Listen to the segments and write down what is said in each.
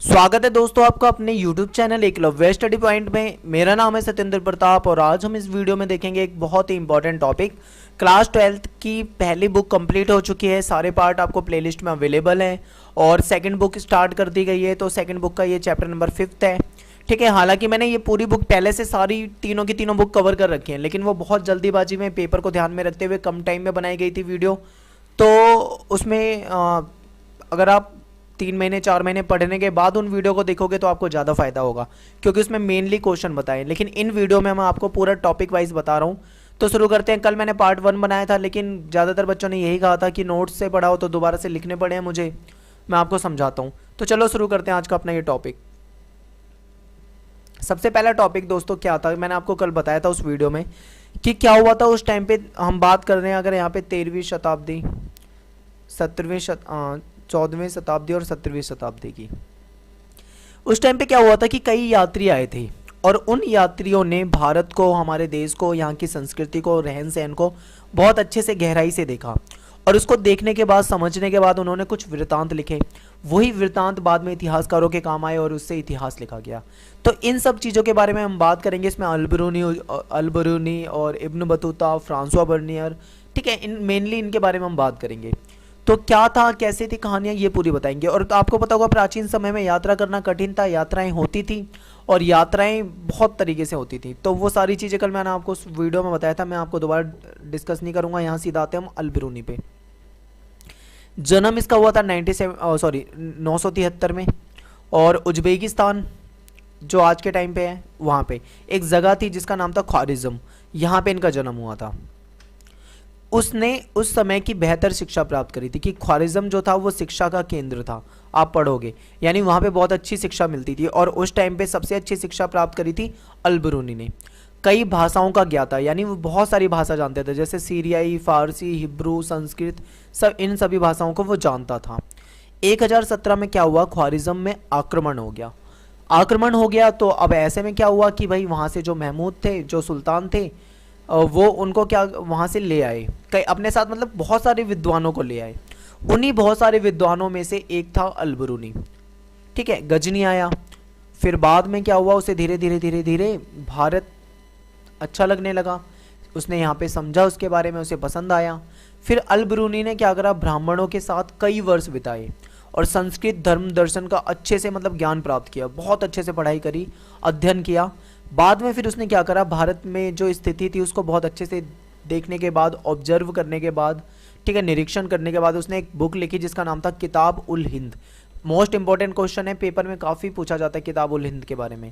स्वागत है दोस्तों आपका अपने YouTube channel Eklavya study point में। मेरा नाम है सत्येंद्र प्रताप और आज हम इस वीडियो में देखेंगे एक बहुत ही इंपॉर्टेंट टॉपिक। क्लास 12th की पहली बुक कंप्लीट हो चुकी है, सारे पार्ट आपको प्लेलिस्ट में अवेलेबल हैं और सेकंड बुक स्टार्ट कर दी गई है। तो सेकंड बुक का ये चैप्टर नंबर 5 है, ठीक है। हालांकि मैंने ये पूरी बुक पहले से सारी तीनों की तीनों बुक कवर कर रखी हैं, लेकिन वो बहुत जल्दीबाजी में पेपर को ध्यान में रखते हुए कम टाइम में बनाई गई थी वीडियो। तो उसमें अगर आप 3 महीने 4 महीने पढ़ने के बाद उन वीडियो को देखोगे तो आपको ज़्यादा फायदा होगा, क्योंकि उसमें मेनली क्वेश्चन बताए। लेकिन इन वीडियो में मैं आपको पूरा टॉपिक वाइज बता रहा हूँ। तो शुरू करते हैं। कल मैंने पार्ट 1 बनाया था, लेकिन ज़्यादातर बच्चों ने यही कहा था कि नोट्स से पढ़ा हो तो दोबारा से लिखने पड़े हैं मुझे। मैं आपको समझाता हूँ। तो चलो शुरू करते हैं आज का अपना ये टॉपिक। सबसे पहला टॉपिक दोस्तों क्या था, मैंने आपको कल बताया था उस वीडियो में कि क्या हुआ था उस टाइम पे। हम बात कर रहे हैं अगर यहाँ पे 13वीं शताब्दी, 14वीं शताब्दी और 17वीं शताब्दी की। उस टाइम पे क्या हुआ था कि कई यात्री आए थे और उन यात्रियों ने भारत को, हमारे देश को, यहाँ की संस्कृति को, रहन सहन को बहुत अच्छे से गहराई से देखा। और उसको देखने के बाद, समझने के बाद उन्होंने कुछ वृत्तांत लिखे। वही वृत्तांत बाद में इतिहासकारों के काम आए और उससे इतिहास लिखा गया। तो इन सब चीज़ों के बारे में हम बात करेंगे। इसमें अल-बरूनी और इब्न बतूता, फ्रांसवा बर्नियर, ठीक है, इन मेनली इनके बारे में हम बात करेंगे। तो क्या था, कैसे थी कहानियाँ, ये पूरी बताएंगे। और तो आपको पता होगा प्राचीन समय में यात्रा करना कठिन था, यात्राएं होती थी और यात्राएं बहुत तरीके से होती थी। तो वो सारी चीज़ें कल मैंने आपको उस वीडियो में बताया था, मैं आपको दोबारा डिस्कस नहीं करूँगा। यहाँ सीधा आते हैं हम अल-बरूनी पे। जन्म इसका हुआ था 973 में। और उज्बेकिस्तान जो आज के टाइम पे है, वहाँ पे एक जगह थी जिसका नाम था ख्वारिज़्म, यहाँ पे इनका जन्म हुआ था। उसने उस समय की बेहतर शिक्षा प्राप्त करी थी कि ख्वारिज़्म जो था वो शिक्षा का केंद्र था। आप पढ़ोगे यानी वहाँ पे बहुत अच्छी शिक्षा मिलती थी और उस टाइम पे सबसे अच्छी शिक्षा प्राप्त करी थी अल-बरूनी ने। कई भाषाओं का ज्ञाता, यानी वो बहुत सारी भाषा जानते थे, जैसे सीरियाई, फारसी, हिब्रू, संस्कृत, सब इन सभी भाषाओं को वो जानता था। 1017 में क्या हुआ, ख्वारिज़्म में आक्रमण हो गया। आक्रमण हो गया तो अब ऐसे में क्या हुआ कि भाई वहाँ से जो महमूद थे, जो सुल्तान थे, वो उनको क्या वहाँ से ले आए कई अपने साथ, मतलब बहुत सारे विद्वानों को ले आए। उन्हीं बहुत सारे विद्वानों में से एक था अल-बरूनी, ठीक है। गजनी आया, फिर बाद में क्या हुआ, उसे धीरे धीरे धीरे धीरे भारत अच्छा लगने लगा। उसने यहाँ पे समझा उसके बारे में, उसे पसंद आया। फिर अल-बरूनी ने क्या करा, ब्राह्मणों के साथ कई वर्ष बिताए और संस्कृत, धर्म, दर्शन का अच्छे से मतलब ज्ञान प्राप्त किया, बहुत अच्छे से पढ़ाई करी, अध्ययन किया। बाद में फिर उसने क्या करा, भारत में जो स्थिति थी उसको बहुत अच्छे से देखने के बाद, ऑब्जर्व करने के बाद, ठीक है, निरीक्षण करने के बाद उसने एक बुक लिखी जिसका नाम था किताब ul Hind. Most important question है, पेपर में काफ़ी पूछा जाता है किताब उल हिंद के बारे में।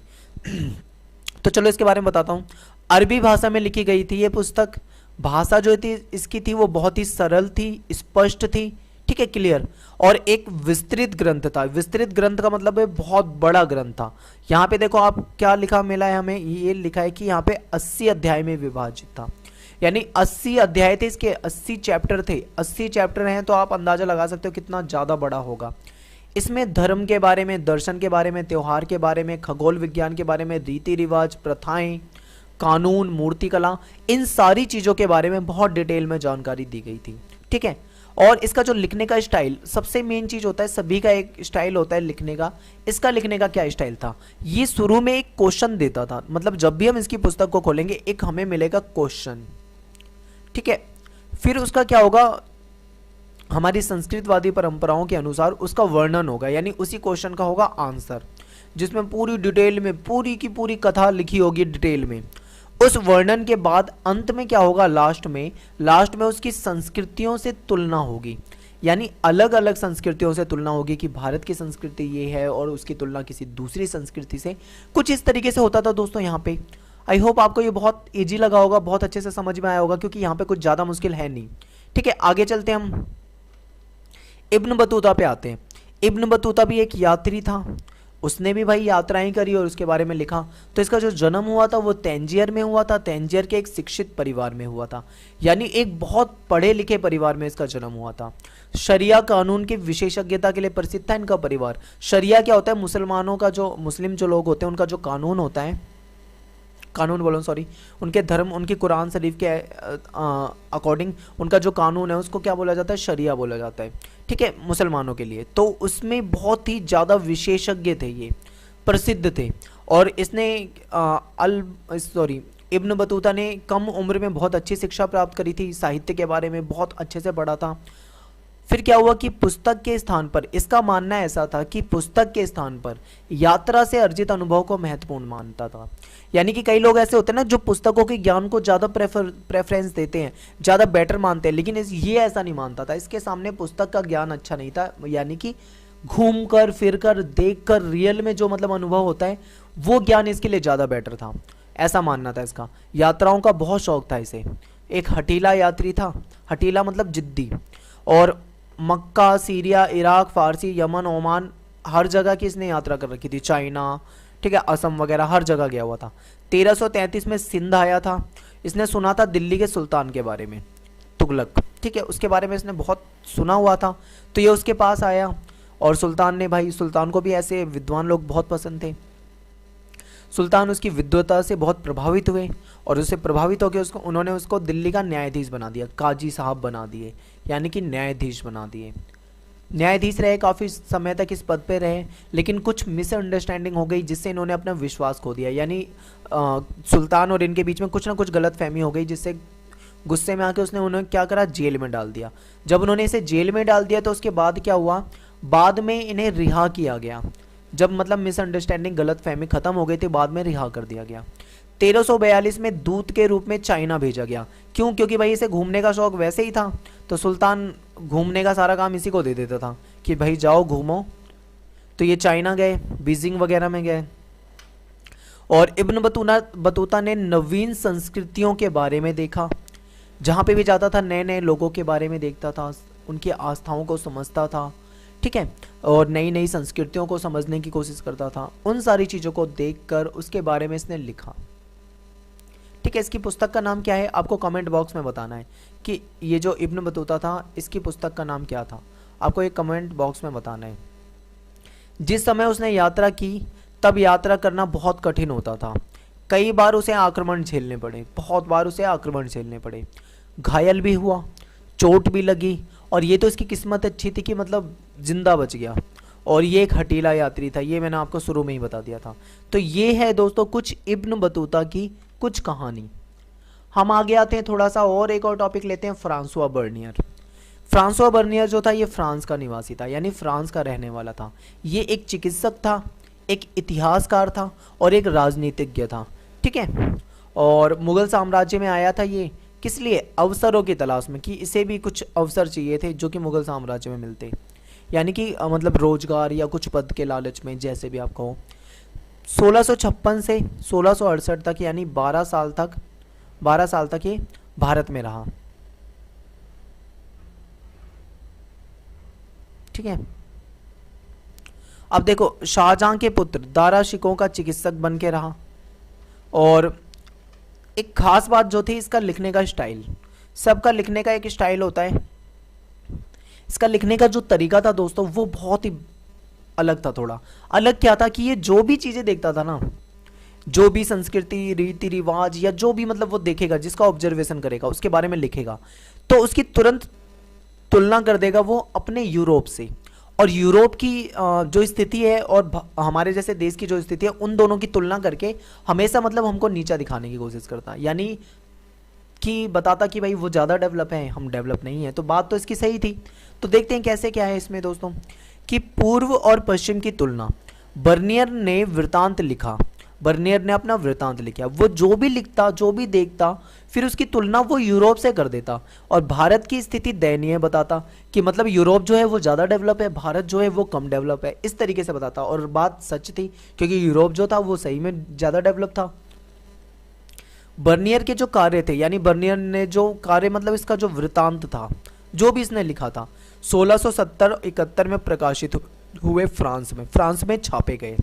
तो चलो इसके बारे में बताता हूँ। अरबी भाषा में लिखी गई थी ये पुस्तक। भाषा जो थी इसकी थी वो बहुत ही सरल थी, स्पष्ट थी, ठीक है, क्लियर, और एक विस्तृत ग्रंथ था। विस्तृत ग्रंथ का मतलब है बहुत बड़ा ग्रंथ था। यहाँ पे देखो आप क्या लिखा मिला है हमें, ये लिखा है कि यहाँ पे 80 अध्याय में विभाजित था, यानी 80 अध्याय थे, इसके 80 चैप्टर थे। 80 चैप्टर हैं तो आप अंदाजा लगा सकते हो कितना ज़्यादा बड़ा होगा। इसमें धर्म के बारे में, दर्शन के बारे में, त्यौहार के बारे में, खगोल विज्ञान के बारे में, रीति रिवाज, प्रथाएं, कानून, मूर्तिकला, इन सारी चीज़ों के बारे में बहुत डिटेल में जानकारी दी गई थी, ठीक है। और इसका जो लिखने का स्टाइल, सबसे मेन चीज़ होता है, सभी का एक स्टाइल होता है लिखने का। इसका लिखने का क्या स्टाइल था, ये शुरू में एक क्वेश्चन देता था, मतलब जब भी हम इसकी पुस्तक को खोलेंगे एक हमें मिलेगा क्वेश्चन, ठीक है। फिर उसका क्या होगा, हमारी संस्कृतवादी परंपराओं के अनुसार उसका वर्णन होगा, यानी उसी क्वेश्चन का होगा आंसर, जिसमें पूरी डिटेल में पूरी की पूरी कथा लिखी होगी डिटेल में। उस वर्णन के बाद अंत में क्या होगा, लास्ट में उसकी संस्कृतियों से तुलना होगी, यानी अलग अलग संस्कृतियों से तुलना होगी कि भारत की संस्कृति ये है और उसकी तुलना किसी दूसरी संस्कृति से। कुछ इस तरीके से होता था दोस्तों यहाँ पे। आई होप आपको ये बहुत ईजी लगा होगा, बहुत अच्छे से समझ में आया होगा, क्योंकि यहाँ पे कुछ ज़्यादा मुश्किल है नहीं, ठीक है। आगे चलते हम इब्न बतूता पे आते हैं। इब्न बतूता भी एक यात्री था, उसने भी भाई यात्राएं करी और उसके बारे में लिखा। तो इसका जो जन्म हुआ था वो तंजीर में हुआ था, तंजीर के एक शिक्षित परिवार में हुआ था, यानी एक बहुत पढ़े लिखे परिवार में इसका जन्म हुआ था। शरिया कानून की विशेषज्ञता के लिए प्रसिद्ध था इनका परिवार। शरिया क्या होता है, मुसलमानों का जो, मुस्लिम जो लोग होते हैं उनका जो कानून होता है, कानून बोलो सॉरी, उनके धर्म, उनकी कुरान शरीफ के अकॉर्डिंग उनका जो कानून है उसको क्या बोला जाता है, शरिया बोला जाता है, ठीक है, मुसलमानों के लिए। तो उसमें बहुत ही ज़्यादा विशेषज्ञ थे, ये प्रसिद्ध थे। और इसने इब्न बतूता ने कम उम्र में बहुत अच्छी शिक्षा प्राप्त करी थी, साहित्य के बारे में बहुत अच्छे से पढ़ा था। फिर क्या हुआ कि पुस्तक के स्थान पर, इसका मानना ऐसा था कि पुस्तक के स्थान पर यात्रा से अर्जित अनुभव को महत्वपूर्ण मानता था। यानी कि कई लोग ऐसे होते हैं ना जो पुस्तकों के ज्ञान को ज़्यादा प्रेफरेंस देते हैं, ज़्यादा बेटर मानते हैं, लेकिन ये ऐसा नहीं मानता था। इसके सामने पुस्तक का ज्ञान अच्छा नहीं था, यानी कि घूम कर फिर कर देख कर रियल में जो मतलब अनुभव होता है वो ज्ञान इसके लिए ज़्यादा बेटर था, ऐसा मानना था इसका। यात्राओं का बहुत शौक था इसे, एक हठीला यात्री था, हठीला मतलब जिद्दी। और मक्का, सीरिया, इराक, फारसी, यमन, ओमान, हर जगह की इसने यात्रा कर रखी थी, चाइना, ठीक है, असम वगैरह हर जगह गया हुआ था। 1333 में सिंध आया था। इसने सुना था दिल्ली के सुल्तान के बारे में, तुगलक, ठीक है, उसके बारे में इसने बहुत सुना हुआ था। तो ये उसके पास आया और सुल्तान को भी ऐसे विद्वान लोग बहुत पसंद थे। सुल्तान उसकी विद्वता से बहुत प्रभावित हुए और उससे प्रभावित होकर उन्होंने उसको दिल्ली का न्यायाधीश बना दिया, काजी साहब बना दिए, यानी कि न्यायाधीश बना दिए। न्यायाधीश रहे, काफ़ी समय तक इस पद पे रहे, लेकिन कुछ मिसअंडरस्टैंडिंग हो गई जिससे इन्होंने अपना विश्वास खो दिया। यानी सुल्तान और इनके बीच में कुछ ना कुछ गलत फहमी हो गई, जिससे गुस्से में आके उसने उन्हें क्या करा, जेल में डाल दिया। जब उन्होंने इसे जेल में डाल दिया तो उसके बाद क्या हुआ, बाद में इन्हें रिहा किया गया। जब मतलब मिसअंडरस्टैंडिंग, गलत फहमी खत्म हो गई थी, बाद में रिहा कर दिया गया। 1342 में दूत के रूप में चाइना भेजा गया। क्यों? क्योंकि भाई इसे घूमने का शौक वैसे ही था, तो सुल्तान घूमने का सारा काम इसी को दे देता था कि भाई जाओ घूमो। तो ये चाइना गए, बीजिंग वगैरह में गए। और इब्न बतूता ने नवीन संस्कृतियों के बारे में देखा, जहाँ पे भी जाता था नए नए लोगों के बारे में देखता था, उनकी आस्थाओं को समझता था, ठीक है, और नई नई संस्कृतियों को समझने की कोशिश करता था। उन सारी चीज़ों को देखकर उसके बारे में इसने लिखा, ठीक है। इसकी पुस्तक का नाम क्या है, आपको कमेंट बॉक्स में बताना है कि ये जो इब्न बतूता था इसकी पुस्तक का नाम क्या था, आपको एक कमेंट बॉक्स में बताना है। जिस समय उसने यात्रा की तब यात्रा करना बहुत कठिन होता था। कई बार उसे आक्रमण झेलने पड़े, बहुत बार उसे आक्रमण झेलने पड़े, घायल भी हुआ, चोट भी लगी, और ये तो इसकी किस्मत अच्छी थी कि मतलब जिंदा बच गया। और ये एक हठीला यात्री था, ये मैंने आपको शुरू में ही बता दिया था। तो ये है दोस्तों कुछ इब्न बतूता की कुछ कहानी। हम आगे आते हैं, थोड़ा सा और एक और टॉपिक लेते हैं, फ्रांसुआ बर्नियर। फ्रांसुआ बर्नियर जो था ये फ्रांस का निवासी था, यानी फ्रांस का रहने वाला था। ये एक चिकित्सक था, एक इतिहासकार था और एक राजनीतिज्ञ था, ठीक है। और मुगल साम्राज्य में आया था ये किस लिए, अवसरों की तलाश में, कि इसे भी कुछ अवसर चाहिए थे जो कि मुगल साम्राज्य में मिलते, यानी कि मतलब रोजगार या कुछ पद के लालच में, जैसे भी आप कहो। 1656 से 1668 तक, यानी 12 साल तक ये भारत में रहा, ठीक है। अब देखो, शाहजहां के पुत्र दारा शिकोह का चिकित्सक बन के रहा। और एक खास बात जो थी इसका लिखने का स्टाइल, सबका लिखने का एक स्टाइल होता है, इसका लिखने का जो तरीका था दोस्तों वो बहुत ही अलग था। थोड़ा अलग क्या था कि ये जो भी चीज़ें देखता था ना, जो भी संस्कृति, रीति रिवाज या जो भी मतलब वो देखेगा, जिसका ऑब्जर्वेशन करेगा, उसके बारे में लिखेगा, तो उसकी तुरंत तुलना कर देगा वो अपने यूरोप से। और यूरोप की जो स्थिति है और हमारे जैसे देश की जो स्थिति है, उन दोनों की तुलना करके हमेशा मतलब हमको नीचा दिखाने की कोशिश करता, यानी कि बताता कि भाई वो ज़्यादा डेवलप है, हम डेवलप नहीं है। तो बात तो इसकी सही थी। तो देखते हैं कैसे क्या है इसमें दोस्तों, कि पूर्व और पश्चिम की तुलना। बर्नियर ने वृतांत लिखा, बर्नियर ने अपना वृतांत लिखा। वो जो भी लिखता, जो भी देखता, फिर उसकी तुलना वो यूरोप से कर देता और भारत की स्थिति दयनीय बताता कि मतलब यूरोप जो है वो ज़्यादा डेवलप है, भारत जो है वो कम डेवलप है, इस तरीके से बताता। और बात सच थी, क्योंकि यूरोप जो था वो सही में ज़्यादा डेवलप था। बर्नियर के जो कार्य थे, यानी बर्नियर ने जो कार्य मतलब इसका जो वृतांत था, जो भी इसने लिखा था, 1670-71 में प्रकाशित हुए, फ्रांस में छापे गए,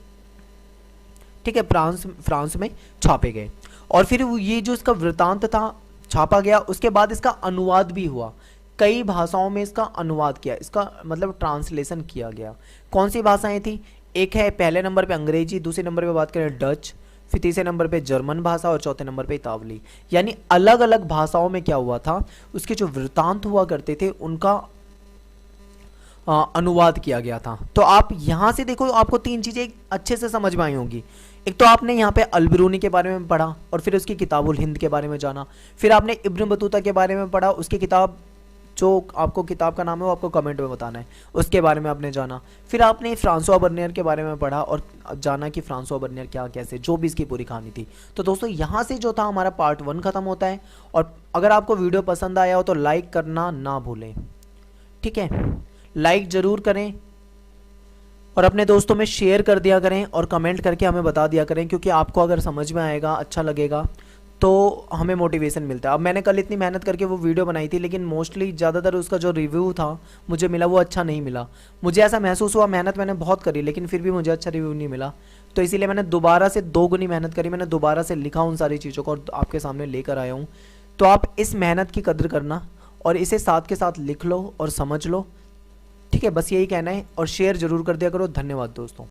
ठीक है, फ्रांस में छापे गए। और फिर ये जो इसका वृतांत था छापा गया, उसके बाद इसका अनुवाद भी हुआ, कई भाषाओं में इसका अनुवाद किया, इसका मतलब ट्रांसलेशन किया गया। कौन सी भाषाएं थी, एक है पहले नंबर पे अंग्रेजी, दूसरे नंबर पे बात करें डच, फिर तीसरे नंबर पे जर्मन भाषा और चौथे नंबर पे इतावली। यानी अलग अलग भाषाओं में क्या हुआ था, उसके जो वृत्तांत हुआ करते थे उनका अनुवाद किया गया था। तो आप यहाँ से देखो, आपको तीन चीज़ें अच्छे से समझ में आई होंगी। एक तो आपने यहाँ पे अल-बिरूनी के बारे में पढ़ा और फिर उसकी किताबुल हिंद के बारे में जाना। फिर आपने इब्न बतूता के बारे में पढ़ा, उसकी किताब, जो आपको किताब का नाम है वो आपको कमेंट में बताना है, उसके बारे में आपने जाना। फिर आपने फ्रांसवा बर्नियर के बारे में पढ़ा और जाना कि फ्रांसवा बर्नियर क्या कैसे, जो भी इसकी पूरी कहानी थी। तो दोस्तों यहाँ से जो था हमारा पार्ट 1 खत्म होता है। और अगर आपको वीडियो पसंद आया हो तो लाइक करना ना भूलें, ठीक है, लाइक ज़रूर करें और अपने दोस्तों में शेयर कर दिया करें और कमेंट करके हमें बता दिया करें, क्योंकि आपको अगर समझ में आएगा, अच्छा लगेगा तो हमें मोटिवेशन मिलता है। अब मैंने कल इतनी मेहनत करके वो वीडियो बनाई थी, लेकिन मोस्टली ज़्यादातर उसका जो रिव्यू था मुझे मिला वो अच्छा नहीं मिला। मुझे ऐसा महसूस हुआ, मेहनत मैंने बहुत करी लेकिन फिर भी मुझे अच्छा रिव्यू नहीं मिला। तो इसीलिए मैंने दोबारा से 2 गुनी मेहनत करी, मैंने दोबारा से लिखा उन सारी चीज़ों को और आपके सामने लेकर आया हूँ। तो आप इस मेहनत की कदर करना और इसे साथ के साथ लिख लो और समझ लो, ठीक है। बस यही कहना है और शेयर ज़रूर कर दिया करो। धन्यवाद दोस्तों।